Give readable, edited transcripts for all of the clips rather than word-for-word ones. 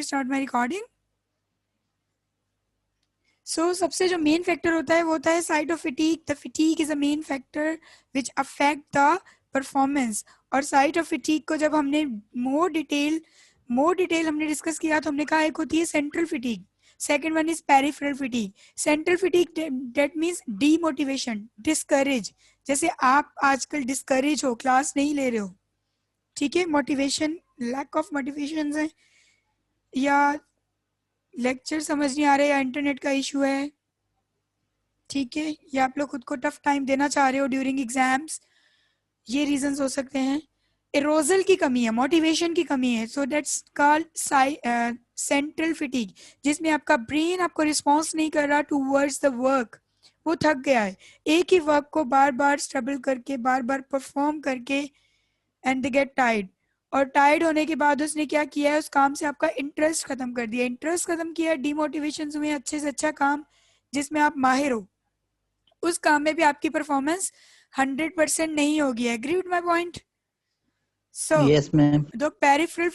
Start my recording. So सबसे जो main factor होता है वो होता है site of फिटीग. The फिटीग is a main factor which affect the performance. और साइट ऑफ फिटीग को जब हमने मोर डिटेल हमने डिस्कस किया तो हमने कहा एक होती है central फिटीग, second one is peripheral फिटीग. Central फिटीग that means demotivation, discourage. जैसे आप आजकल डिस्करेज हो, क्लास नहीं ले रहे हो, ठीक है, मोटिवेशन, लैक ऑफ मोटिवेशन है, या लेक्चर समझ नहीं आ रहे, या इंटरनेट का इशू है, ठीक है, या आप लोग खुद को टफ टाइम देना चाह रहे हो ड्यूरिंग एग्जाम्स, ये रीजंस हो सकते हैं. एरोजल की कमी है, मोटिवेशन की कमी है, सो दैट्स कॉल्ड सेंट्रल फिटीग, जिसमें आपका ब्रेन आपको रिस्पॉन्स नहीं कर रहा टूवर्ड्स द वर्क. वो थक गया है एक ही वर्क को बार बार स्ट्रगल करके, बार बार परफॉर्म करके, एंड दे गेट टायर्ड. और टायर्ड होने के बाद उसने क्या किया है, उस काम से आपका इंटरेस्ट खत्म कर दिया, इंटरेस्ट खत्म किया, डिमोटिवेशन हुए, अच्छे से अच्छा काम जिसमें आप माहिर हो, उस काम में भी आपकी परफॉर्मेंस 100% नहीं होगी. Agree with my point? So yes ma'am. तो पेरिफेरल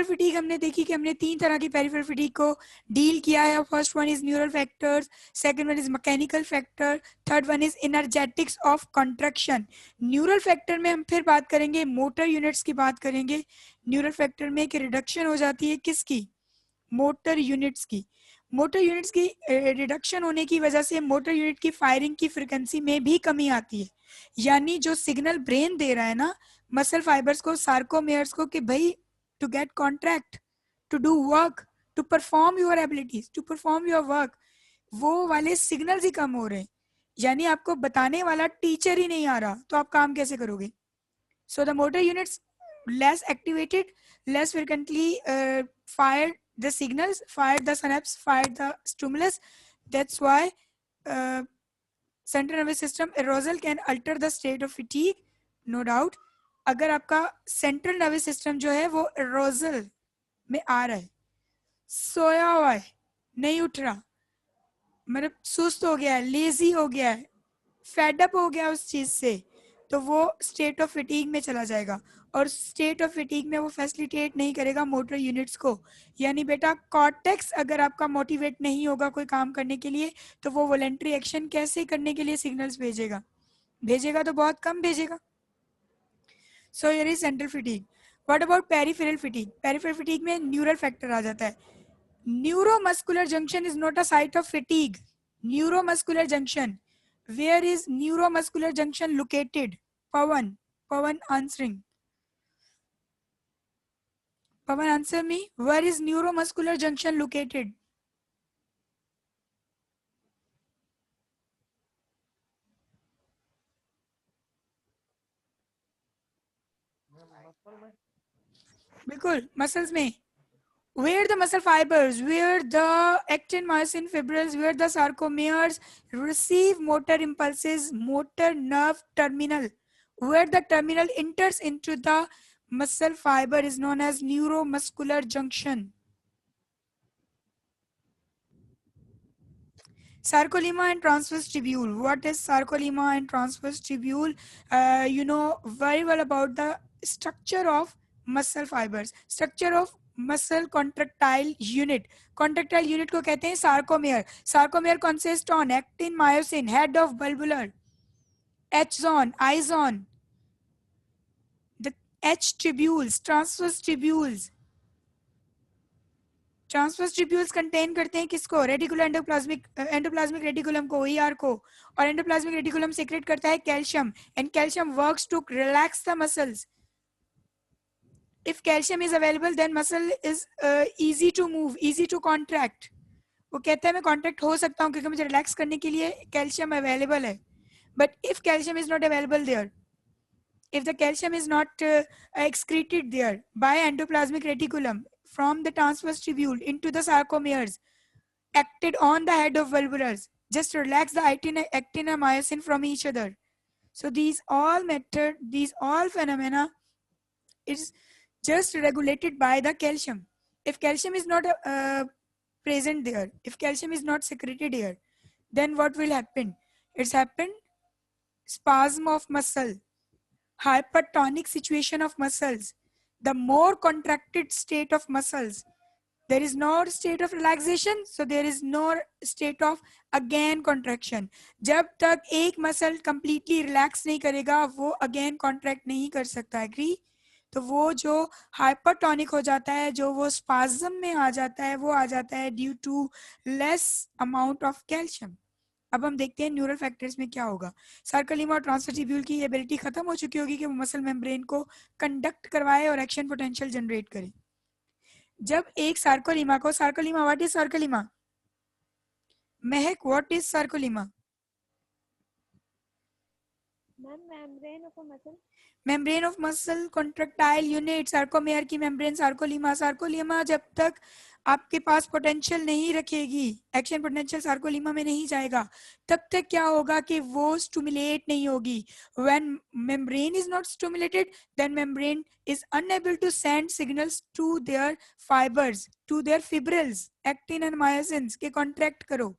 फिटीग हमने देखी कि हमने 3 तरह की पेरिफेरल फिटीग को डील किया है. First one is neural factors, second one is mechanical factor, third one is energetics of contraction. Neural factor में हम फिर बात करेंगे, मोटर यूनिट्स की बात करेंगे. न्यूरल फैक्टर में एक रिडक्शन हो जाती है, किसकी? मोटर यूनिट्स की. मोटर यूनिट्स की रिडक्शन होने की वजह से मोटर यूनिट की फायरिंग की फ्रिक्वेंसी में भी कमी आती है. यानी जो सिग्नल ब्रेन दे रहा है ना मसल फाइबर्स को, सार्कोमेयर्स को, कि भाई to get contract, to do work, to perform your abilities, to perform your work, वो वाले सिग्नल्स ही कम हो रहे हैं. यानी आपको बताने वाला टीचर ही नहीं आ रहा, तो आप काम कैसे करोगे? So the motor units less activated, less frequently fired the signals, fired the synapse, fired the stimulus. That's why central nervous system arousal can alter the state of fatigue, no doubt. अगर आपका central nervous system जो है वो arousal में आ रहा है, सोया हुआ है, नहीं उठ रहा, मतलब सुस्त हो गया है, लेजी हो गया है, फेडअप हो गया उस चीज से, तो वो स्टेट ऑफ फिटीग में चला जाएगा. और स्टेट ऑफ फिटीग में वो फैसिलिटेट नहीं करेगा मोटर यूनिट्स को. यानी बेटा कॉर्टेक्स अगर आपका मोटिवेट नहीं होगा कोई काम करने के लिए, तो वो वॉलेंट्री एक्शन कैसे करने के लिए सिग्नल्स भेजेगा तो बहुत कम भेजेगा. So here is central फिटीग. What about peripheral फिटीग? Peripheral फिटीग में न्यूरल फैक्टर आ जाता है. Neuromuscular junction is not a site of फिटीग. Neuromuscular junction, where is neuromuscular junction located? Pawan answering. Pawan, answer me. Where is neuromuscular junction located? बिल्कुल muscles में. Where the muscle fibers, where the actin myosin fibrils, where the sarcomeres receive motor impulses, motor nerve terminal, where the terminal enters into the muscle fiber is known as neuromuscular junction. Sarcolemma and transverse tubule. What is sarcolemma and transverse tubule? You know very well about the structure of muscle fibers, structure of muscle contractile unit. Contractile unit को कहते हैं sarcomere. Sarcomere consists on actin, myosin, head of bulbular, H zone, I zone, the H tubules, transverse tubules. Transverse tubules contain करते हैं किसको? Reticular endoplasmic reticulum को, ER को. और endoplasmic reticulum secrete करता है calcium, and calcium works to relax the muscles. If calcium is available then muscle is easy to move, easy to contract. वो कहता है मैं कॉन्ट्रैक्ट हो सकता हूँ क्योंकि मुझे रिलैक्स करने के लिए कैल्शियम अवेलेबल है. But if calcium is not available there, if the calcium is not excreted there by endoplasmic reticulum from the transverse tubule into the sarcomeres, acted on the head of valvulars, just relax the actin and myosin from each other. So these all phenomena is just regulated by the calcium. If calcium is not present there, if calcium is not secreted here, then what will happen? It's happened spasm of muscle, hypertonic situation of muscles, the more contracted state of muscles, there is no state of relaxation, so there is no state of again contraction. जब तक एक muscle completely relax नहीं करेगा वो again contract नहीं कर सकता. Agree? तो वो जो हाइपरटोनिक हो जाता है, जो वो स्पाज्म में आ जाता है, वो आ जाता है due to less amount of calcium. अब हम देखते हैं न्यूरल फैक्टर्स में क्या होगा. सार्कोलीमा और ट्रांसफर ट्यूब्यूल की एबिलिटी खत्म हो चुकी होगी कि वो मसल मेम्ब्रेन को कंडक्ट करवाए और एक्शन पोटेंशियल जनरेट करे. जब एक सार्कोलीमा को, सार्कोलीमा, what is sarcolemma? Mahak, what is sarcolemma? Membrane of muscle. Membrane of muscle contractile unit. Sarcomere की मेम्ब्रेन सार्कोलीमा. सार्कोलीमा जब तक आपके पास पोटेंशियल नहीं रखेगी, एक्शन पोटेंशियल सार्कोलीमा में नहीं जाएगा, तब तक क्या होगा कि वो स्टिमुलेट नहीं होगी. When membrane is not stimulated, then membrane is unable to send signals to their fibers, to their fibrils, actin and myosins के कॉन्ट्रैक्ट करो.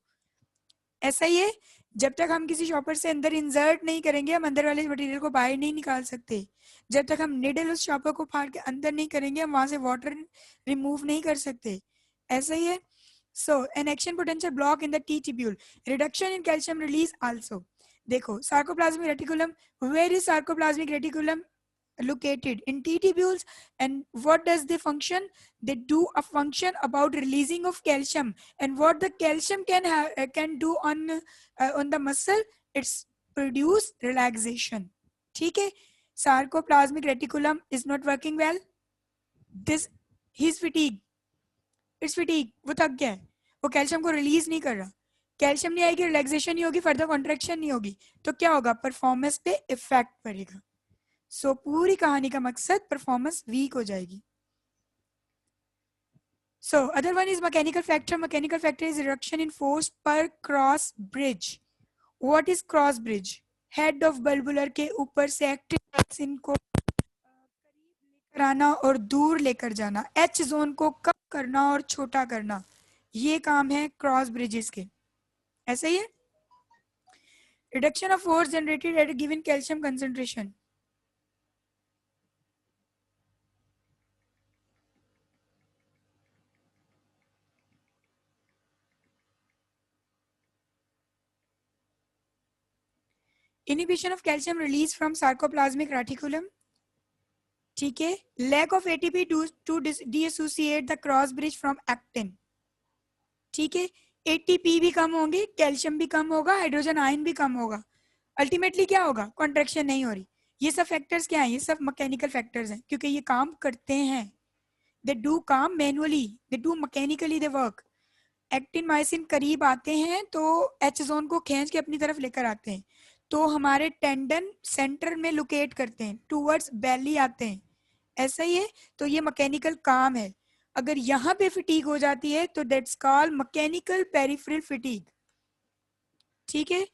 ऐसा ही है, जब तक हम किसी शॉपर से अंदर इंसर्ट नहीं करेंगे, हम अंदर वाले मटेरियल को बाहर नहीं निकाल सकते. जब तक हम निडल उस शॉपर को फाड़ के अंदर नहीं करेंगे, हम वहां से वाटर रिमूव नहीं कर सकते. ऐसा ही है. So an action potential block in the T tubule, reduction in calcium release also. देखो sarcoplasmic reticulum, where is sarcoplasmic reticulum located? In T tubules. And what does they function? They do a function about releasing of calcium. And what the calcium can do on the muscle, it's produce relaxation. ठीक है. Sarcoplasmic reticulum is not working well. This, he's fatigue. It's fatigue. वो थक गया है, वो calcium को release नहीं कर रहा. कैल्शियम नहीं आएगी, रिलैक्सेशन नहीं होगी, फर्दर कॉन्ट्रैक्शन नहीं होगी, तो क्या होगा? परफॉर्मेंस पे इफेक्ट पड़ेगा. सो पूरी कहानी का मकसद परफॉर्मेंस वीक हो जाएगी. So other one is mechanical factor. Mechanical factor is reduction in force per cross bridge. What is cross bridge? Head of globular के ऊपर से एक्टिन को करीब लेकर आना और दूर लेकर जाना, एच जोन को कम करना और छोटा करना, ये काम है क्रॉस ब्रिजेस के. ऐसा ही है. Reduction of force generated at given calcium concentration. Inhibition of calcium release from sarcoplasmic reticulum. ठीक है. Lack of ATP to deassociate the cross bridge from actin. ठीक है. ATP भी कम होंगे, कैल्शियम भी कम होगा, हाइड्रोजन आयन भी कम होगा. अल्टीमेटली क्या होगा? कॉन्ट्रैक्शन नहीं हो रही. ये सब फैक्टर्स क्या हैं? ये सब मैकेनिकल फैक्टर्स हैं, क्योंकि ये काम करते हैं. दे डू काम manually, they do mechanically they work. Actin myosin करीब आते हैं तो एच जोन को खींच के अपनी तरफ लेकर आते हैं, तो हमारे टेंडन सेंटर में लोकेट करते हैं, टूवर्ड्स बेली आते हैं. ऐसा ही है. तो ये मैकेनिकल काम है. अगर यहाँ पे फिटीग हो जाती है तो दैट्स कॉल्ड मैकेनिकल पेरिफेरल फिटीग. ठीक है.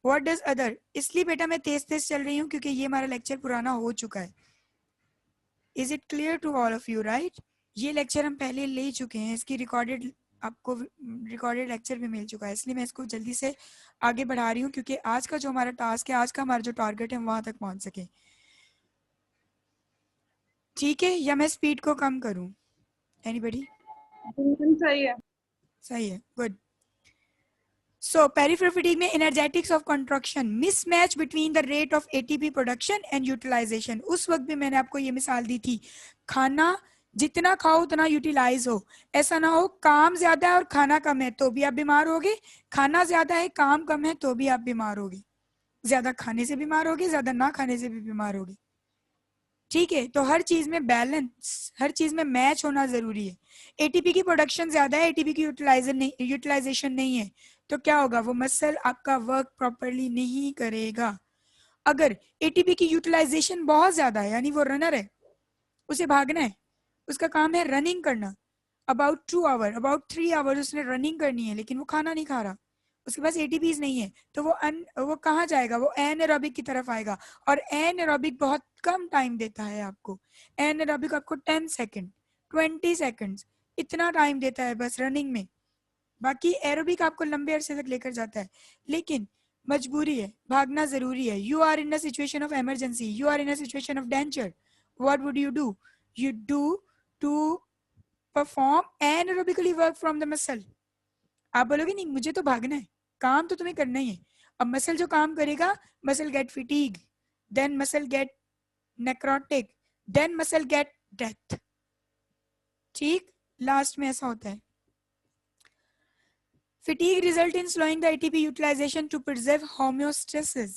What does other? इसलिए बेटा मैं तेज तेज चल रही हूँ क्योंकि ये हमारा लेक्चर पुराना हो चुका है. Is it clear to all of you? Right. ये लेक्चर हम पहले ले चुके हैं, इसकी रिकॉर्डेड आपको रिकॉर्डेड लेक्चर भी मिल चुका है, इसलिए मैं इसको जल्दी से आगे बढ़ा रही हूँ क्योंकि आज का जो हमारा टास्क है, आज का हमारा जो टारगेट है, हम वहां तक पहुंच सके. ठीक है. या मैं स्पीड को कम करूं? एनीबॉडी? सही है. सही है. गुड. सो पेरिफेरल फटीग में energetics of contraction, mismatch between the rate of ATP production and utilisation. उस वक्त भी मैंने आपको ये मिसाल दी थी, खाना जितना खाओ उतना यूटिलाइज हो. ऐसा ना हो काम ज्यादा है और खाना कम है तो भी आप बीमार होगे, खाना ज्यादा है काम कम है तो भी आप बीमार होगे. ज्यादा खाने से बीमार होगे, ज्यादा ना खाने से भी बीमार होगे. ठीक है. तो हर चीज में बैलेंस, हर चीज में मैच होना जरूरी है. एटीपी की प्रोडक्शन ज्यादा है, एटीपी की यूटिलाइजेशन नहीं है, तो क्या होगा? वो मसल आपका वर्क प्रॉपरली नहीं करेगा. अगर एटीपी की यूटिलाइजेशन बहुत ज्यादा है, यानी वो रनर है, उसे भागना है, उसका काम है रनिंग करना, अबाउट 2 आवर, अबाउट 3 आवर उसने रनिंग करनी है, लेकिन वो खाना नहीं खा रहा, उसके पास एटीपीज नहीं है, तो वो कहाँ जाएगा? वो एनारोबिक की तरफ आएगा. और एनारोबिक बहुत कम टाइम देता है आपको. एनारोबिक आपको 10 सेकेंड, 20 सेकेंड्स इतना टाइम देता है बस रनिंग में. बाकी एरोबिक आपको लंबे अरसे तक लेकर जाता है. लेकिन मजबूरी है, भागना जरूरी है. You are in a situation of emergency, you are in a situation of danger. What would you do? You do to perform anaerobically work from the muscle. आप बोलोगे नहीं मुझे तो भागना है, काम तो तुम्हें करना ही है. अब मसल जो काम करेगा, muscle get fatigue, then muscle get necrotic, then muscle get death. ठीक, लास्ट में ऐसा होता है. Fatigue result in slowing the ATP utilization to preserve homeostasis.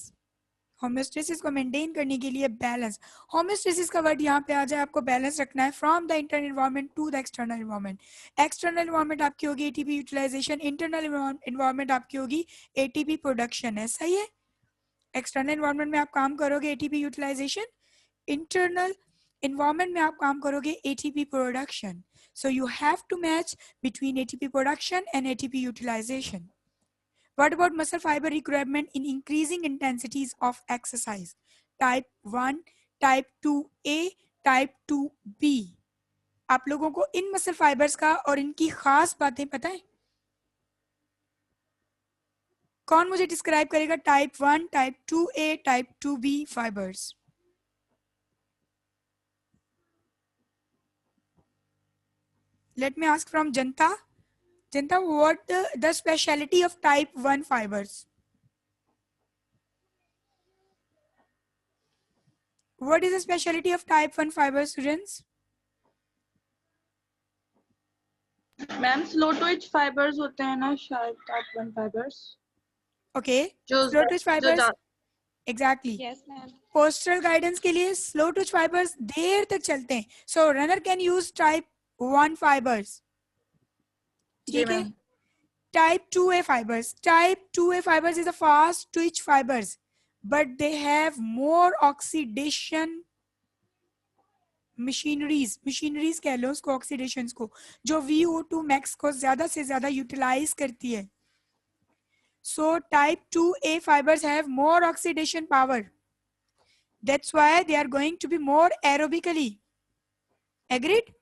Homeostasis को मेंटेन करने के लिए बैलेंस. होम्योस्टेसिस का वर्ड यहाँ पे आ जाए, आपको बैलेंस रखना है from the internal environment to the external environment. External environment आपकी होगी एटीपी यूटिलाइजेशन, इंटरनल एनवायरनमेंट आपकी होगी एटीपी प्रोडक्शन. है सही है. एक्सटर्नल एनवायरनमेंट में आप काम करोगे एटीपी यूटिलाइजेशन, इंटरनल एनवायरनमेंट में आप काम करोगे ATP production. So you have to match between ATP production and ATP utilization. What about muscle fiber requirement in increasing intensities of exercise? Type 1, Type 2A, Type 2B. आप लोगों को इन muscle fibres का और इनकी खास बातें पता है? कौन मुझे डिस्क्राइब करेगा type 1, type 2A, type 2B fibres? Let me ask from Janta. Janta, what the speciality of type 1 fibers? What is the speciality of type 1 fibers, students? Ma'am slow twitch fibers होते हैं ना शायद type 1 fibers. Okay, slow twitch fibers. Exactly. Yes ma'am. Postural guidance के लिए slow twitch fibers देर तक चलते हैं. So runner can use type 1 fibers. ठीक है. Type 2A fibers. Type 2A fibers is a fast twitch fibers, but they have more oxidation machineries कह लो उसको, ऑक्सीडेशन को, जो VO2 max को ज्यादा से ज्यादा यूटिलाइज करती है. So type 2A fibers have more oxidation power. That's why they are going to be more aerobically. Agreed?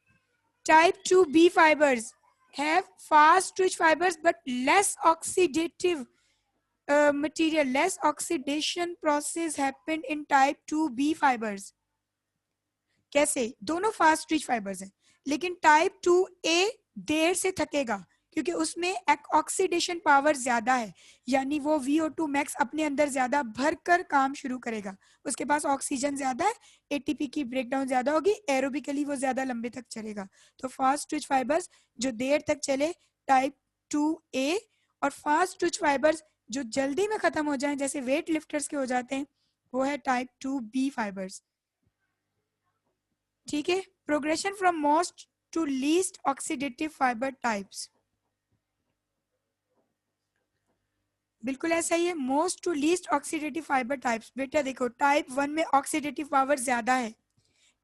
Type 2B fibers have fast twitch fibers but less oxidative material. Less oxidation process happened in type 2B fibers. कैसे? दोनों fast twitch fibres हैं, लेकिन type 2A देर से थकेगा क्योंकि उसमें oxidation power ज्यादा है, यानी वो VO2 मैक्स अपने अंदर ज्यादा भरकर काम शुरू करेगा. उसके पास ऑक्सीजन ज्यादा है, एटीपी की ब्रेकडाउन ज्यादा होगी, एरोबिकली वो ज्यादा लंबे तक चलेगा. तो फास्ट ट्विच फाइबर्स जो देर तक चले टाइप 2A, और फास्ट ट्विच फाइबर्स जो जल्दी में खत्म हो जाएं जैसे वेट लिफ्टर्स के हो जाते हैं, वो है टाइप 2B फाइबर्स. ठीक है. Progression from most to least oxidative fibre types. बिल्कुल ऐसा ही है, most to least oxidative fibre types. बेटा देखो, टाइप 1 में ऑक्सीडेटिव पावर ज्यादा है,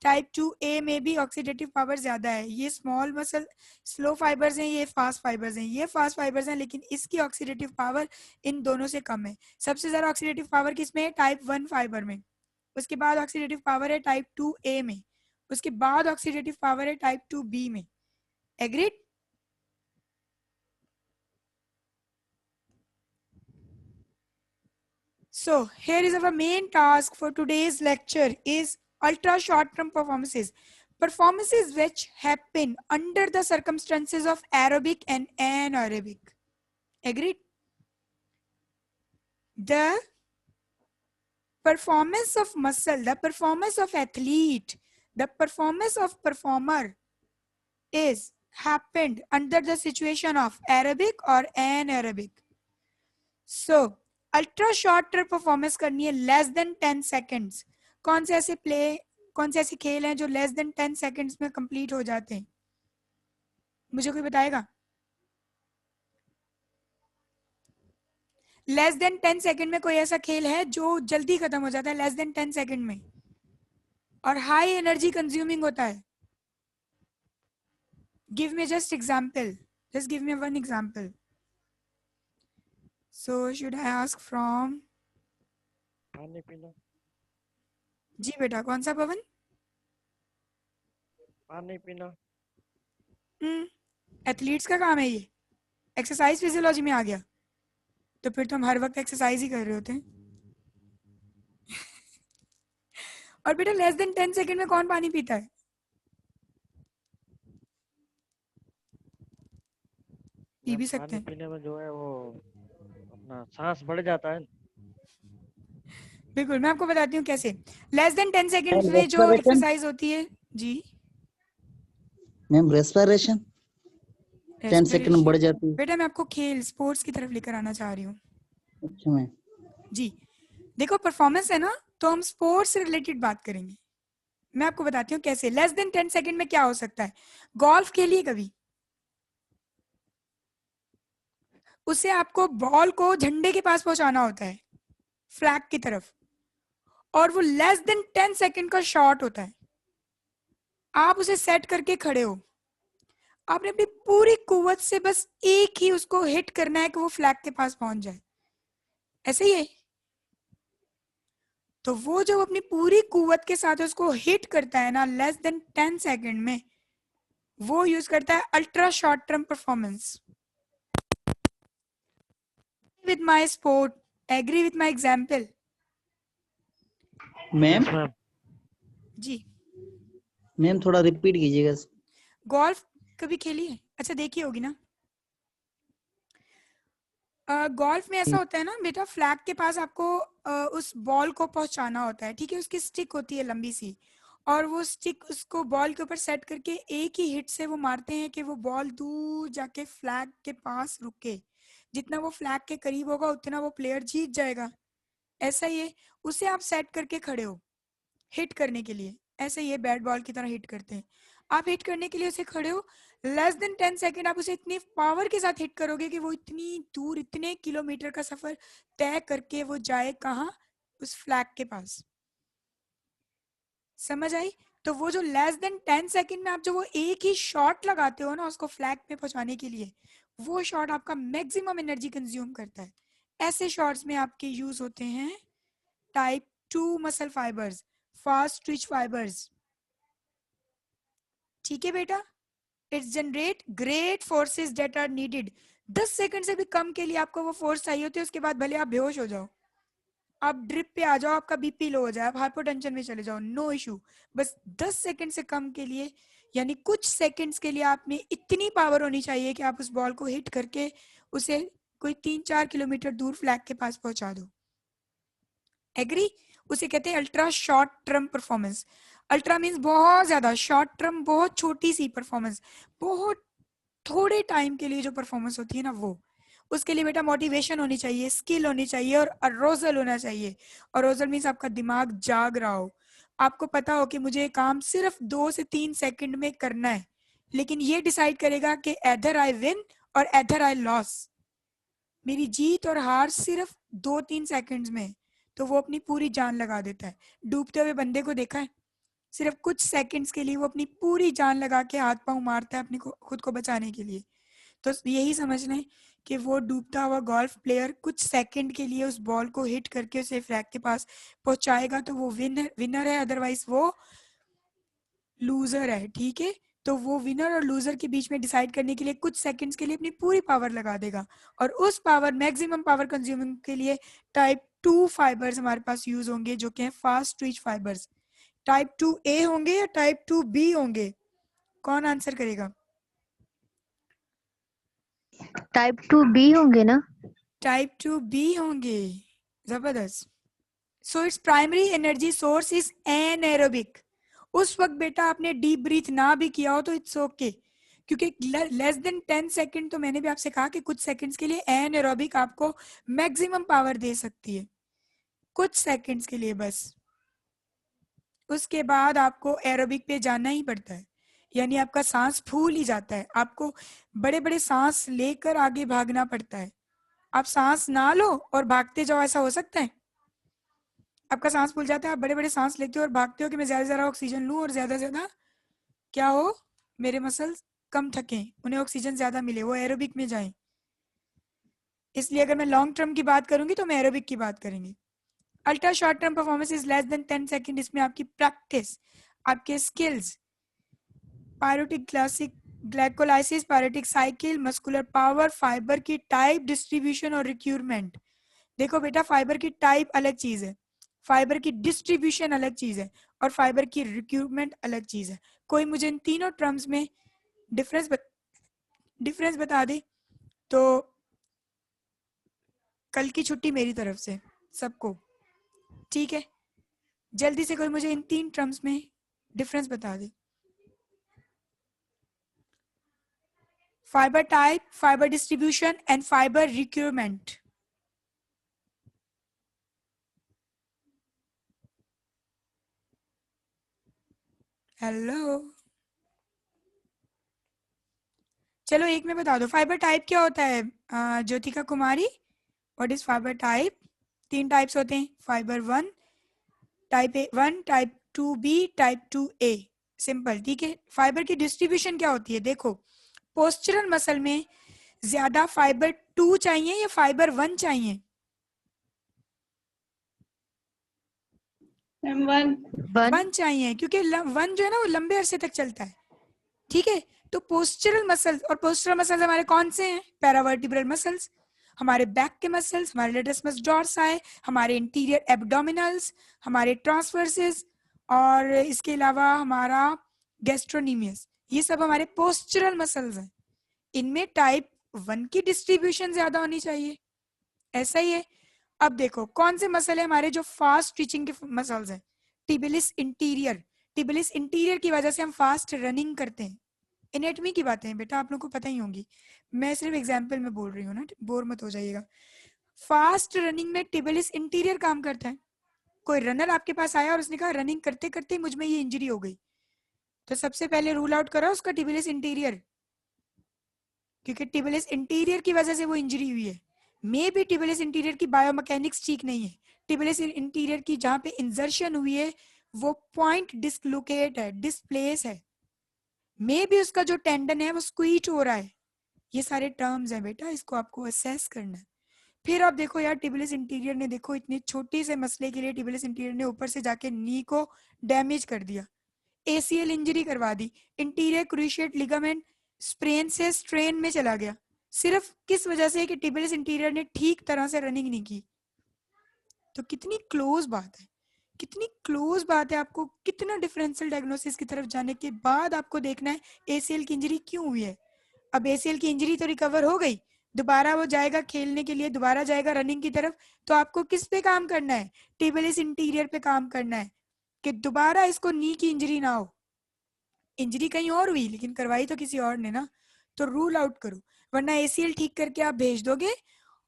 टाइप 2A में भी ऑक्सीडेटिव पावर ज्यादा है. ये स्मॉल मसल स्लो फाइबर्स हैं, ये फास्ट फाइबर्स हैं. ये फास्ट फाइबर्स हैं लेकिन इसकी ऑक्सीडेटिव पावर इन दोनों से कम है. सबसे ज्यादा ऑक्सीडेटिव पावर किसमें है? टाइप 1 फाइबर में. उसके बाद ऑक्सीडेटिव पावर है टाइप 2A में. उसके बाद ऑक्सीडेटिव पावर है टाइप 2B में. Agreed? So here is our main task for today's lecture is ultra short term performances. Performances which happen under the circumstances of aerobic and anaerobic. Agreed? The performance of muscle, the performance of athlete, the performance of performer is happened under the situation of aerobic or anaerobic. So ultra short term performance करनी है less than 10 seconds. कौन से ऐसे खेल हैं जो less than 10 seconds में complete हो जाते हैं? मुझे कोई बताएगा? लेस देन 10 सेकेंड में कोई ऐसा खेल है जो जल्दी खत्म हो जाता है लेस देन 10 सेकेंड में और हाई एनर्जी कंज्यूमिंग होता है? Give me just example, just give me one example. So should I ask from? पानी पीना. जी बेटा, कौन सा पवन? पानी पीना. एथलीट्स का काम है ये, एक्सरसाइज फिजियोलॉजी में आ गया. तो फिर तो हम हर वक्त एक्सरसाइज ही कर रहे होते हैं. और बेटा लेस देन 10 सेकंड में कौन पानी पीता है? पी मैम भी सकते पानी हैं। पीने में जो है वो अपना सांस बढ़ जाता है। बिल्कुल, मैं आपको बताती हूँ कैसे। लेस देन 10 सेकेंड्स मैम में जो रेस्पिरेशन। एक्सरसाइज होती है जी, मैम रेस्पिरेशन 10 सेकंड में बढ़ रेस्पिरेशन। जाती है। बेटा मैं आपको खेल स्पोर्ट्स की तरफ लेकर आना चाह रही हूँ अच्छा मैम। जी। देखो परफॉर्मेंस है ना, तो हम स्पोर्ट्स से रिलेटेड बात करेंगे। मैं आपको बताती हूँ कैसे। लेस देन 10 सेकेंड में क्या हो सकता है। गोल्फ खेलिए कभी, उससे आपको बॉल को झंडे के पास पहुंचाना होता है, फ्लैग की तरफ, और वो लेस देन 10 सेकेंड का शॉट होता है। आप उसे सेट करके खड़े हो, आपने अपनी पूरी कुव्वत से बस एक ही उसको हिट करना है कि वो फ्लैग के पास पहुंच जाए, ऐसे ही है। तो वो जब अपनी पूरी कुव्वत के साथ उसको हिट करता है ना लेस देन 10 सेकेंड में, वो यूज करता है ultra short term performance. With my sport, agree with my example ma'am yes ma'am. जी। मैम थोड़ा रिपीट कीजिएगा। गोल्फ कभी खेली है? अच्छा देखी होगी ना। गोल्फ में ऐसा होता है ना बेटा, फ्लैग के पास आपको उस बॉल को पहुंचाना होता है, ठीक है। उसकी स्टिक होती है लंबी सी, और वो स्टिक उसको बॉल के ऊपर सेट करके एक ही हिट से वो मारते हैं कि वो बॉल दूर जाके फ्लैग के पास रुके। जितना वो फ्लैग के करीब होगा उतना वो प्लेयर जीत जाएगा। ऐसा ही है, उसे आप सेट करके खड़े हो हिट करने के लिए। ऐसे ही बैट बॉल की तरह हिट करते हैं। आप हिट करने के लिए उसे खड़े हो, लेस देन 10 सेकेंड आप उसे इतनी पावर के साथ हिट करोगे कि वो इतनी दूर, इतने किलोमीटर का सफर तय करके वो जाए कहाँ, उस फ्लैग के पास। समझ आई? तो वो जो लेस देन 10 सेकेंड में आप जो वो एक ही शॉट लगाते हो ना उसको फ्लैग पे पहुंचाने के लिए, वो शॉट आपका मैक्सिमम एनर्जी कंज्यूम करता है। ऐसे शॉट्स में आपके यूज होते हैं type 2 muscle fibres, fast twitch fibres. ठीक है बेटा, it's generate great forces that are needed. 10 second से भी कम के लिए आपको वो फोर्स चाहिए होती है, उसके बाद भले आप बेहोश हो जाओ, आप ड्रिप पे आ जाओ, आपका बीपी लो हो जाए, आप हाइपोटेंशन में चले जाओ, नो इशू। बस 10 सेकंड से कम के लिए, यानी कुछ सेकंड्स के लिए आप में इतनी पावर होनी चाहिए कि आप उस बॉल को हिट करके उसे कोई 3-4 किलोमीटर दूर फ्लैग के पास पहुंचा दो। एग्री? उसे कहते हैं ultra short term performance. Ultra means बहुत ज्यादा, शॉर्ट टर्म बहुत छोटी सी परफॉर्मेंस, बहुत थोड़े टाइम के लिए जो परफॉर्मेंस होती है ना वो। उसके लिए बेटा मोटिवेशन होनी चाहिए, स्किल होनी चाहिए और अरोजल होना चाहिए। अरोजल मीन्स आपका दिमाग जाग रहा हो, आपको पता हो कि मुझे काम सिर्फ 2 से 3 सेकंड में करना है, लेकिन ये डिसाइड करेगा कि एदर आई विन और एदर आई लॉस। मेरी जीत और हार सिर्फ 2-3 सेकंड्स में, तो वो अपनी पूरी जान लगा देता है। डूबते हुए बंदे को देखा है, सिर्फ कुछ सेकंड्स के लिए वो अपनी पूरी जान लगा के हाथ पांव मारता है अपनी खुद को बचाने के लिए। तो यही समझ लें कि वो डूबता हुआ गोल्फ प्लेयर कुछ सेकंड के लिए उस बॉल को हिट करके उसे फ्लैग के पास पहुंचाएगा तो वो विनर है, अदरवाइज वो लूजर है। ठीक है, तो वो विनर और लूजर के बीच में डिसाइड करने के लिए कुछ सेकंड्स के लिए अपनी पूरी पावर लगा देगा, और उस पावर, मैक्सिमम पावर कंज्यूमिंग के लिए टाइप 2 फाइबर्स हमारे पास यूज होंगे, जो कि हैं fast twitch fibres. Type 2A होंगे या टाइप 2B होंगे? कौन आंसर करेगा? टाइप 2B होंगे ना? टाइप 2B होंगे। जबरदस्त। So its primary energy source is anaerobic. उस वक्त बेटा आपने डीप ब्रीथ ना भी किया हो तो इट्स ओके, क्योंकि लेस देन 10 सेकंड, तो मैंने भी आपसे कहा कि कुछ सेकंड्स के लिए एनएरोबिक आपको मैक्सिमम पावर दे सकती है, कुछ सेकंड्स के लिए बस। उसके बाद आपको एरोबिक पे जाना ही पड़ता है, यानी आपका सांस फूल ही जाता है, आपको बड़े बड़े सांस लेकर आगे भागना पड़ता है। आप सांस ना लो और भागते जाओ, ऐसा हो सकता है? आपका सांस फूल जाता है, आप बड़े बड़े सांस लेते हो और भागते हो कि मैं ज्यादा से ज्यादा ऑक्सीजन लूं और ज्यादा से ज्यादा क्या हो, मेरे मसल्स कम थके, उन्हें ऑक्सीजन ज्यादा मिले, वो एरोबिक में जाएं। इसलिए अगर मैं लॉन्ग टर्म की बात करूंगी तो मैं एरोबिक की बात करेंगे। Ultra short term performance is less than 10 second. इसमें आपकी प्रैक्टिस, आपके स्किल्स, पायरोटिक क्लासिक ग्लाइकोलाइसिस, पायरोटिक साइकिल, मस्कुलर पावर, फाइबर की टाइप, डिस्ट्रीब्यूशन और रिक्यूरमेंट। देखो बेटा, फाइबर की टाइप अलग चीज है, फाइबर की डिस्ट्रीब्यूशन अलग चीज है, और फाइबर की रिक्यूरमेंट अलग चीज है। कोई मुझे इन तीनों टर्म्स में डिफरेंस बता दे। तो कल की छुट्टी मेरी तरफ से सबको, ठीक है? जल्दी से कोई मुझे इन 3 टर्म्स में डिफरेंस बता दे। Fiber type, fiber distribution and fiber requirement. Hello, चलो एक में बता दो। फाइबर टाइप क्या होता है Jyotika Kumari? What is fiber type? 3 types होते हैं, fiber 1, type A 1, type 2B, type 2A। Simple, ठीक है। फाइबर की डिस्ट्रीब्यूशन क्या होती है? देखो, पोस्चरल मसल में ज्यादा फाइबर 2 चाहिए या फाइबर 1 चाहिए? मैम 1। 1 चाहिए, क्योंकि 1 जो है ना वो लंबे अरसे तक चलता है, ठीक है? तो पोस्चरल मसल्स, और पोस्चरल मसल्स हमारे कौन से हैं? पैरावर्टिब्रल मसल्स, हमारे बैक के मसल्स, हमारे लेटरस डॉर्साई, हमारे इंटीरियर एब्डोमिनल्स, हमारे ट्रांसवर्सेस, और इसके अलावा हमारा गैस्ट्रोनीमियस, ये सब हमारे पोस्चरल मसल्स हैं। इनमें टाइप 1 की डिस्ट्रीब्यूशन ज्यादा होनी चाहिए, ऐसा ही है। अब देखो कौन से मसल है हमारे जो फास्ट स्टिचिंग के मसल्स हैं? टिबिलिस इंटीरियर। टिबिलिस इंटीरियर की वजह से हम फास्ट रनिंग करते हैं। एनेटमी की बातें हैं बेटा, आप लोग को पता ही होंगी, मैं सिर्फ एग्जांपल में बोल रही हूँ ना, बोर मत हो जाइएगा। फास्ट रनिंग में टिबिलिस इंटीरियर काम करता है। कोई रनर आपके पास आया और उसने कहा रनिंग करते करते मुझ में ये इंजरी हो गई, तो सबसे पहले रूल आउट करो उसका टिबिलिस इंटीरियर, क्योंकि टिबिलिस इंटीरियर की वजह से वो इंजरी हुई है। मे बी टिबिलिस इंटीरियर की बायोमैकेनिक्स ठीक नहीं है, टिबिलिस इंटीरियर की जहाँ पे इंजर्शन हुई है वो पॉइंट डिस्लोकेट है, डिस्प्लेस है, मे बी उसका जो टेंडन है वो स्क्वीट हो रहा है। ये सारे टर्म्स हैं बेटा, इसको आपको असेस करना है। फिर आप देखो यार, टिबिलिस इंटीरियर ने, देखो इतने छोटे से मसले के लिए टिबिलिस इंटीरियर ने ऊपर से जाके नी को डैमेज कर दिया, ACL इंजरी करवा दी, इंटीरियर क्रूशिएट लिगामेंट स्प्रेन से स्ट्रेन में चला गया, सिर्फ किस वजह से कि टिबिलिस इंटीरियर ने ठीक तरह से रनिंग नहीं की। तो कितनी क्लोज बात है, कितनी क्लोज बात है। आपको कितना डिफरेंशियल डायग्नोसिस की तरफ जाने के बाद आपको देखना है ACL की इंजरी क्यों हुई है। अब ACL की इंजरी तो रिकवर हो गई, दोबारा वो जाएगा खेलने के लिए, दोबारा जाएगा रनिंग की तरफ, तो आपको किस पे काम करना है? टिबिलिस इंटीरियर पे काम करना है कि दोबारा इसको नी की इंजरी ना हो। इंजरी कहीं और हुई लेकिन करवाई तो किसी और ने ना, तो रूल आउट करो, वरना ACL ठीक करके आप भेज दोगे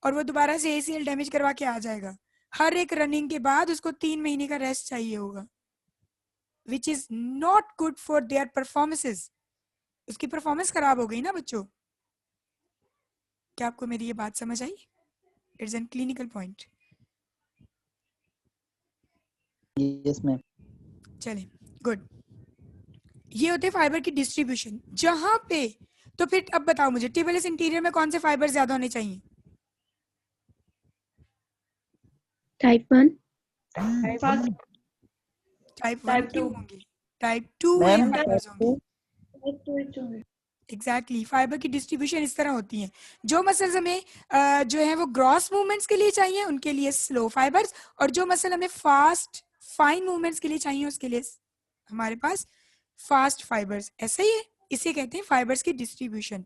और वो दोबारा से ACL डैमेज करवा के आ जाएगा। हर एक रनिंग के बाद उसको 3 महीने का रेस्ट चाहिए होगा, which is not good for their performances. उसकी परफॉर्मेंस खराब हो गई ना बच्चों। क्या आपको मेरी ये बात समझ आई? It's an clinical point. Yes ma'am. चले, गुड। ये होते फाइबर की डिस्ट्रीब्यूशन जहां पे, तो फिर अब बताओ मुझे टिबिलिस इंटीरियर में कौन से फाइबर ज्यादा होने चाहिए? टाइप 1। फर्स्ट टाइप 1 टाइप क्यों 2 होंगे? टाइप 2 ए मैम फाइबर्स होंगे। टाइप 2 एच होंगे। एग्जैक्टली, फाइबर की डिस्ट्रीब्यूशन इस तरह होती है। जो मसल्स हमें जो है वो ग्रॉस मूवमेंट्स के लिए चाहिए उनके लिए स्लो फाइबर्स, और जो मसल हमें फास्ट फाइन मूवमेंट्स के लिए चाहिए उसके लिए हमारे पास फास्ट फाइबर्स। ऐसा ही है, इसे कहते हैं फाइबर्स की डिस्ट्रीब्यूशन।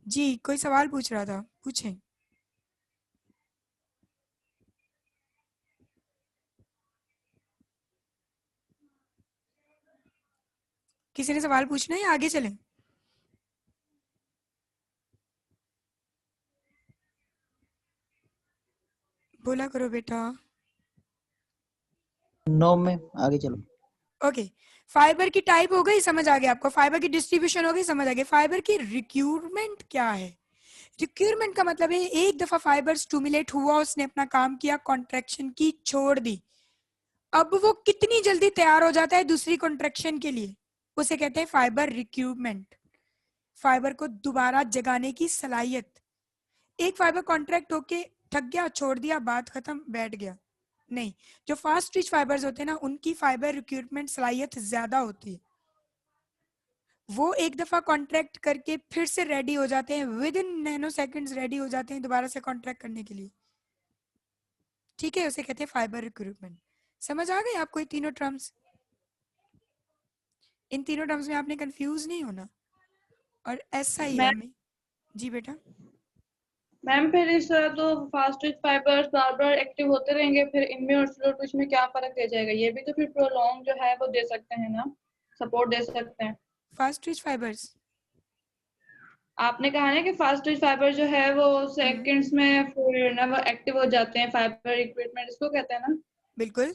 जी कोई सवाल पूछ रहा था, पूछें। किसी ने सवाल पूछना है या आगे चलें? बोला करो बेटा। नो में आगे चलो। ओके, फाइबर की टाइप हो गई, समझ आ गया आपको। फाइबर की डिस्ट्रीब्यूशन हो गई, समझ आ गया। फाइबर की रिक्वायरमेंट क्या है? रिक्वायरमेंट का मतलब है एक दफा फाइबर स्टिमुलेट हुआ, उसने अपना काम किया, कॉन्ट्रैक्शन की छोड़ दी, अब वो कितनी जल्दी तैयार हो जाता है दूसरी कॉन्ट्रैक्शन के लिए, उसे कहते हैं फाइबर रिक्वायरमेंट। फाइबर को दोबारा जगाने की सलाहियत। एक फाइबर कॉन्ट्रैक्ट होके थक गया, छोड़ दिया, बात खत्म, बैठ गया, नहीं। जो फास्ट स्टिच फाइबर्स होते हैं ना, उनकी फाइबर रिक्वायरमेंट सलाहियत ज्यादा होती है। वो एक दफा कॉन्ट्रैक्ट करके फिर से रेडी हो जाते हैं, with in nano seconds ready हो जाते हैं दोबारा से कॉन्ट्रैक्ट करने के लिए, ठीक है? उसे कहते हैं फाइबर रिक्वायरमेंट। समझ आ गए आपको ये तीनों टर्म्स? इन तीनों टर्म्स में आपने कंफ्यूज नहीं होना, और ऐसा ही है मैम हमें। जी बेटा। मैम फिर इस तरह तो फास्ट ट्विच फाइबर्स बार बार एक्टिव होते रहेंगे, फिर इनमें और स्लो ट्विच में क्या फर्क दे जाएगा? ये भी तो फिर प्रोलॉन्ग जो है वो दे सकते हैं ना, सपोर्ट दे सकते हैं। फास्ट ट्विच फाइबर्स आपने कहा ना कि फास्ट ट्विच फाइबर जो है वो सेकंड्स में फिर ना वो एक्टिव हो जाते हैं, फाइबर इक्विपमेंट इसको कहते हैं ना। बिल्कुल।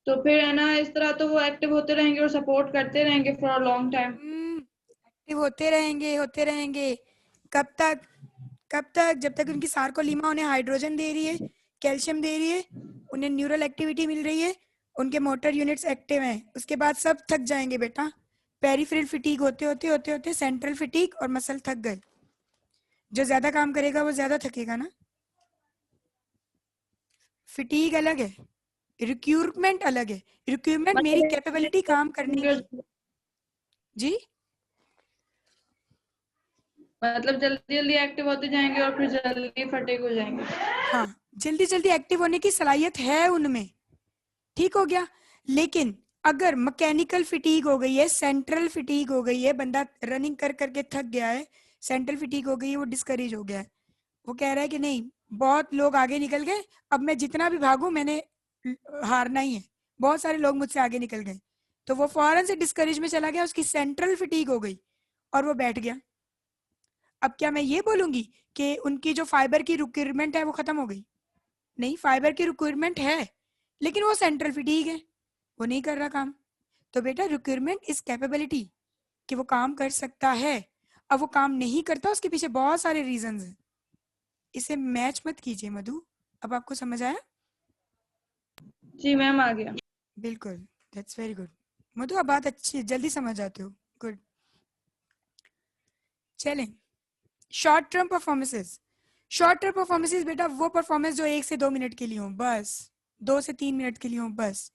तो फिर है ना इस तरह तो वो एक्टिव होते रहेंगे और सपोर्ट करते रहेंगे for a long time. Active होते रहेंगे होते रहेंगे। कब तक? कब तक? जब तक उनकी सार्कोलीमा उन्हें हाइड्रोजन दे रही है, कैल्शियम दे रही है, उन्हें न्यूरल एक्टिविटी मिल रही है, उनके मोटर यूनिट्स एक्टिव हैं। उसके बाद सब थक जाएंगे बेटा। पेरिफेरल फिटीग होते होते होते होते सेंट्रल फिटीग और मसल थक गए। जो ज्यादा काम करेगा वो ज्यादा थकेगा ना। फिटीग अलग है, रिक्रूटमेंट अलग है। रिक्रूटमेंट मेरी कैपेबिलिटी काम करने की। जी मतलब जल्दी जल्दी एक्टिव होते जाएंगे और फिर जल्दी फटीग हो जाएंगे। हाँ, जल्दी जल्दी एक्टिव होने की सलाहियत है उनमें, ठीक हो गया। लेकिन अगर मैकेनिकल फिटीग हो गई है, सेंट्रल फिटीग हो गई है, बंदा रनिंग कर करके थक गया है, सेंट्रल फिटीग हो गई है, वो डिस्करेज हो गया है, वो कह रहा है कि नहीं बहुत लोग आगे निकल गए, अब मैं जितना भी भागूं मैंने हारना ही है, बहुत सारे लोग मुझसे आगे निकल गए, तो वो फौरन से डिस्करेज में चला गया, उसकी सेंट्रल फिटीग हो गई और वो बैठ गया। अब क्या मैं ये बोलूंगी कि उनकी जो फाइबर की रिक्वायरमेंट है वो खत्म हो गई? नहीं, फाइबर की रिक्वायरमेंट है, लेकिन वो सेंट्रल फिटीग है, वो नहीं कर रहा काम। तो बेटा रिक्वायरमेंट इज कैपेबिलिटी कि वो काम कर सकता है। अब वो काम नहीं करता, उसके पीछे बहुत सारे रीजंस हैं। इसे मैच मत कीजिए मधु। अब आपको समझ आया? जी मैम आ गया। बिल्कुल, दैट्स वेरी गुड मधु, अब बात अच्छी जल्दी समझ आते हो, गुड। चलें, short term performances. Short term performances बेटा वो परफॉर्मेंस जो 1 से 2 मिनट के लिए हो, बस 2 से 3 मिनट के लिए हो, बस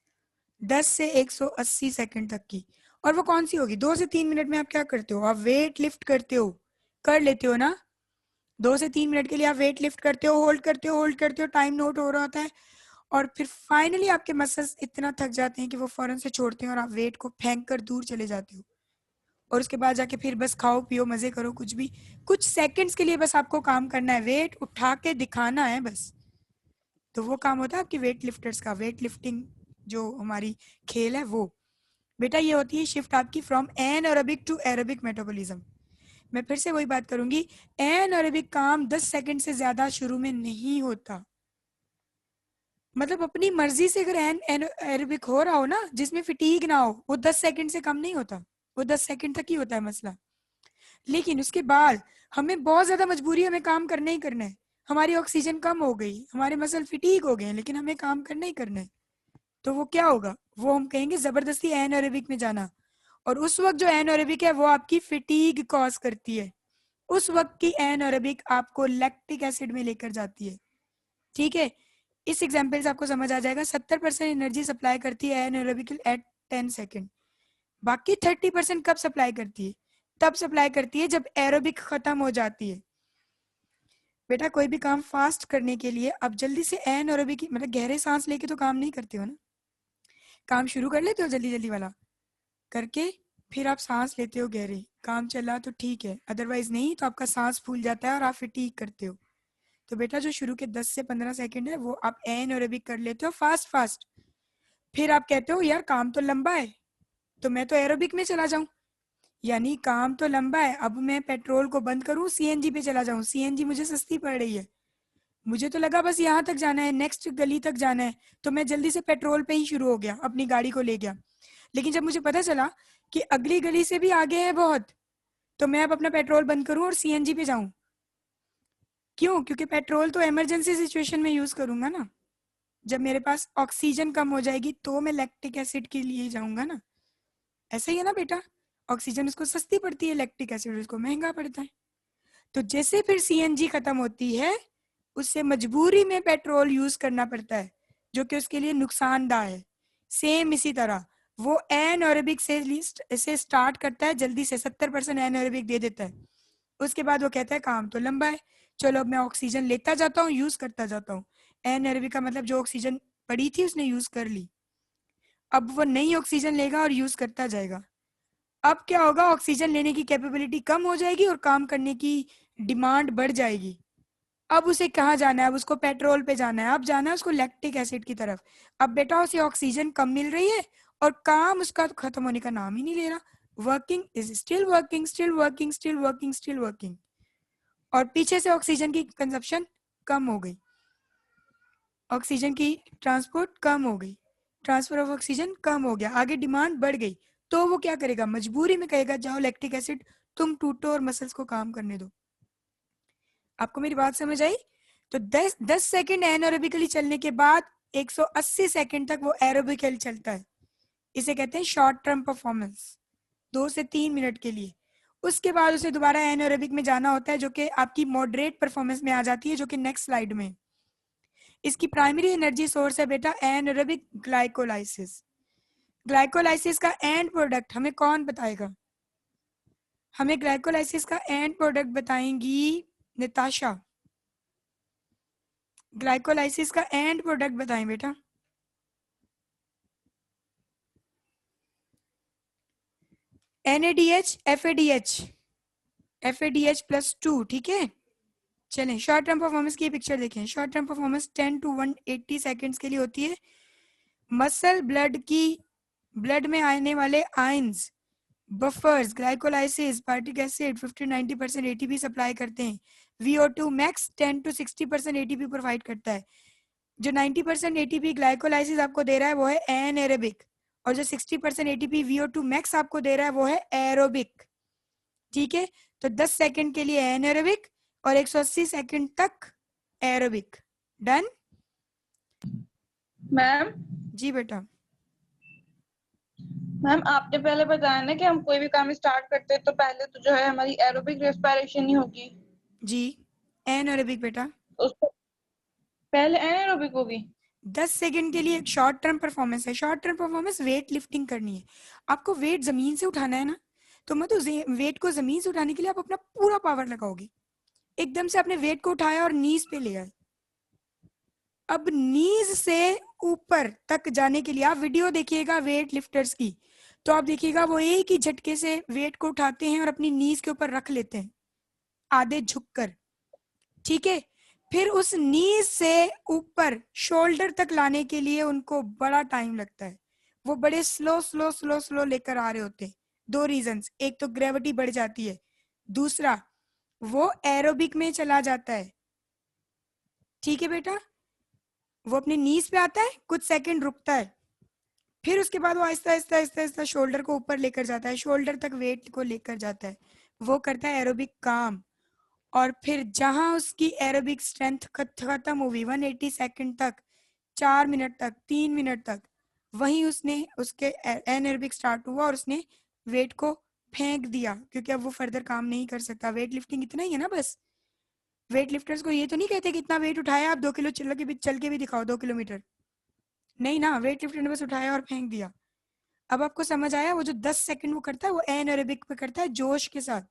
10 से 180 सेकंड तक की। और वो कौन सी होगी? 2 से 3 मिनट में आप क्या करते हो? आप वेट लिफ्ट करते हो, कर लेते हो ना। 2 से 3 मिनट के लिए आप वेट लिफ्ट करते हो, होल्ड करते हो, होल्ड करते हो, टाइम नोट हो रहा होता है, और फिर फाइनली आपके मसल्स इतना थक जाते हैं कि वो फौरन से छोड़ते हैं और आप वेट को फेंक कर दूर चले जाते हो। और उसके बाद जाके फिर बस खाओ पियो मजे करो, कुछ भी, कुछ सेकंड्स के लिए बस आपको काम करना है, वेट उठा के दिखाना है बस। तो वो काम होता है आपकी वेट लिफ्टर्स का। वेट लिफ्टिंग जो हमारी खेल है वो बेटा, ये होती है शिफ्ट आपकी from anaerobic to aerobic metabolism. मैं फिर से वही बात करूंगी, एनारोबिक काम 10 सेकंड से ज्यादा शुरू में नहीं होता। मतलब अपनी मर्जी से अगर एरोबिक हो रहा हो ना, जिसमें फिटीग ना हो, वो 10 सेकंड से कम नहीं होता, वो 10 सेकंड तक ही होता है मसला। लेकिन उसके बाद हमें बहुत ज्यादा मजबूरी है, हमें काम करना ही करना है, हमारी ऑक्सीजन कम हो गई, हमारे मसल फिटीग हो गए हैं, लेकिन हमें काम करना ही करना है। तो वो क्या होगा? वो हम कहेंगे जबरदस्ती एनारोबिक में जाना। और उस वक्त जो एनारोबिक है वो आपकी फिटीग कॉज करती है। उस वक्त की एनारोबिक आपको लैक्टिक एसिड में लेकर जाती है, ठीक है। इस एग्जांपल से आपको समझ आ जाएगा, 70% एनर्जी सप्लाई करती है एनारोबिक एट 10 सेकेंड। बाकी 30% कब सप्लाई करती है? तब सप्लाई करती है जब एरोबिक खत्म हो जाती है। बेटा कोई भी काम फास्ट करने के लिए आप जल्दी से एनारोबिक मतलब गहरे सांस लेके तो काम नहीं करते हो ना। काम शुरू कर लेते हो जल्दी जल्दी वाला करके, फिर आप सांस लेते हो गहरे, काम चला तो ठीक है, अदरवाइज नहीं तो आपका सांस फूल जाता है और आप फिटीग करते हो। तो बेटा जो शुरू के 10 से 15 सेकंड है वो आप एनारोबिक कर लेते हो फास्ट फास्ट। फिर आप कहते हो यार काम तो लंबा है, तो मैं तो एरोबिक में चला जाऊं, यानी काम तो लंबा है, अब मैं पेट्रोल को बंद करूं, सीएनजी पे चला जाऊं, सीएनजी मुझे सस्ती पड़ रही है, मुझे तो लगा बस यहाँ तक जाना है, नेक्स्ट गली तक जाना है, तो मैं जल्दी से पेट्रोल पे ही शुरू हो गया, अपनी गाड़ी को ले गया। लेकिन जब मुझे पता चला कि अगली गली से भी आगे है बहुत, तो मैं अब अपना पेट्रोल बंद करूं और सीएनजी पे जाऊं। क्यों? क्योंकि पेट्रोल तो इमरजेंसी सिचुएशन में यूज करूंगा ना, जब मेरे पास ऑक्सीजन कम हो जाएगी तो मैं लैक्टिक एसिड के लिए जाऊंगा ना। ऐसा ही है ना बेटा, ऑक्सीजन उसको सस्ती पड़ती है, लैक्टिक एसिड उसको महंगा पड़ता है। तो जैसे फिर सीएनजी खत्म होती है, उससे मजबूरी में पेट्रोल यूज करना पड़ता है, जो कि उसके लिए नुकसानदायक है। सेम इसी तरह वो एनारोबिक से स्टार्ट करता है, जल्दी से 70% एनारोबिक दे देता है, उसके बाद वो कहता है काम तो लंबा है, चलो अब मैं ऑक्सीजन लेता जाता हूँ, यूज करता जाता हूँ। एनारोबिक का मतलब जो ऑक्सीजन पड़ी थी उसने यूज कर ली, अब वो नई ऑक्सीजन लेगा और यूज करता जाएगा। अब क्या होगा? ऑक्सीजन लेने की कैपेबिलिटी कम हो जाएगी और काम करने की डिमांड बढ़ जाएगी। अब उसे कहाँ जाना है? अब उसको पेट्रोल पे जाना है, अब जाना है उसको लैक्टिक एसिड की तरफ। अब बेटा उसे ऑक्सीजन कम मिल रही है और काम उसका तो खत्म होने का नाम ही नहीं ले रहा। Working is still working, still working, still working, still working. और पीछे से ऑक्सीजन की कंजप्शन कम हो गई, ऑक्सीजन की ट्रांसपोर्ट कम हो गई, ट्रांसफर ऑफ ऑक्सीजन कम हो गया, आगे डिमांड बढ़ गई। तो वो क्या करेगा? मजबूरी में कहेगा जाओ लैक्टिक एसिड तुम टूटो और मसल्स को काम करने दो। आपको मेरी बात समझ आई? तो 10 सेकंड एनारोबिकली चलने के बाद 180 सेकंड तक वो एरोबिकली चलता है। इसे कहते हैं शॉर्ट टर्म परफॉर्मेंस, 2 से 3 मिनट के लिए। उसके बाद उसे दोबारा एनारोबिक में जाना होता है, जो कि आपकी मॉडरेट परफॉर्मेंस में आ जाती है, जो कि नेक्स्ट स्लाइड में। इसकी प्राइमरी एनर्जी सोर्स है बेटा एनारोबिक ग्लाइकोलाइसिस। ग्लाइकोलाइसिस का एंड प्रोडक्ट हमें कौन बताएगा? हमें ग्लाइकोलाइसिस का एंड प्रोडक्ट बताएंगी निताशा। ग्लाइकोलाइसिस का एंड प्रोडक्ट बताएं बेटा। NADH FADH, FADH+2, ठीक है। चलें शॉर्ट टर्म परफॉर्मेंस की पिक्चर देखें। Short term performance 10 to 180 seconds के लिए होती है। मसल ब्लड में आने वाले आयंस, बफर्स, ग्लाइकोलाइसिस, पार्टिक एसिड 50-90% ATP सप्लाई करते हैं। VO2 max 10 to 60% ATP provide करता है। जो 90% ATP ग्लाइकोलाइसिस आपको दे रहा है वो है एनएरोबिक, और जो 60% ATP VO2 मैक्स आपको दे रहा है वो है एरोबिक, ठीक है। तो 10 सेकंड के लिए एनएरोबिक और 180 सेकंड तक एरोबिक। डन? मैम जी बेटा। मैम आपने पहले बताया ना कि हम कोई भी काम स्टार्ट करते हैं तो पहले तो जो है हमारी एरोबिक रेस्पिरेशन ही होगी। जी एनएरोबिक बेटा। उसको पहले एनारोबिक होगी। 10 सेकंड के लिए एक शॉर्ट टर्म परफॉर्मेंस है। Short term performance weight lifting करनी है, आपको वेट जमीन से उठाना है ना, तो मैं तो वेट को जमीन से उठाने के लिए आप अपना पूरा पावर लगाओगे। एकदम से आपने वेट को उठाया और नीज पे ले आए। अब नीज से ऊपर तक जाने के लिए आप वीडियो देखिएगा वेट लिफ्टर्स की, तो आप देखिएगा वो एक ही झटके से वेट को उठाते हैं और अपनी नीज के ऊपर रख लेते हैं आधे झुककर, ठीक है। फिर उस नीज से ऊपर शोल्डर तक लाने के लिए उनको बड़ा टाइम लगता है। वो बड़े स्लो स्लो स्लो स्लो लेकर आ रहे होते हैं। 2 रीजंस, एक तो ग्रेविटी बढ़ जाती है, दूसरा वो एरोबिक में चला जाता है, ठीक है बेटा। वो अपने नीज पे आता है, कुछ सेकंड रुकता है, फिर उसके बाद वो आहिस्ता आहिस्ता आहिस्ता आहिस्ता शोल्डर को ऊपर लेकर जाता है, शोल्डर तक वेट को लेकर जाता है, वो करता है एरोबिक काम। और फिर जहां उसकी एरोबिक स्ट्रेंथ खत्म हुई 180 सेकंड तक, 4 मिनट तक, 3 मिनट तक, वहीं उसने उसके एनएरोबिक स्टार्ट हुआ और उसने वेट को फेंक दिया, क्योंकि अब वो फर्दर काम नहीं कर सकता। वेट लिफ्टिंग इतना ही है ना बस। वेट लिफ्टर्स को ये तो नहीं कहते कि इतना वेट उठाया आप 2 किलो चल के भी दिखाओ 2 किलोमीटर, नहीं ना, वेट लिफ्टर ने बस उठाया और फेंक दिया। अब आपको समझ आया? वो जो 10 सेकंड वो करता है वो एनएरोबिक पे करता है जोश के साथ,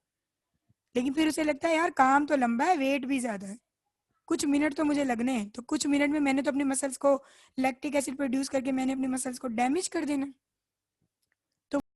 लेकिन फिर उसे लगता है यार काम तो लंबा है, वेट भी ज्यादा है, कुछ मिनट तो मुझे लगने हैं। तो कुछ मिनट में मैंने तो अपने मसल्स को लैक्टिक एसिड प्रोड्यूस करके मैंने अपने मसल्स को डैमेज कर देना।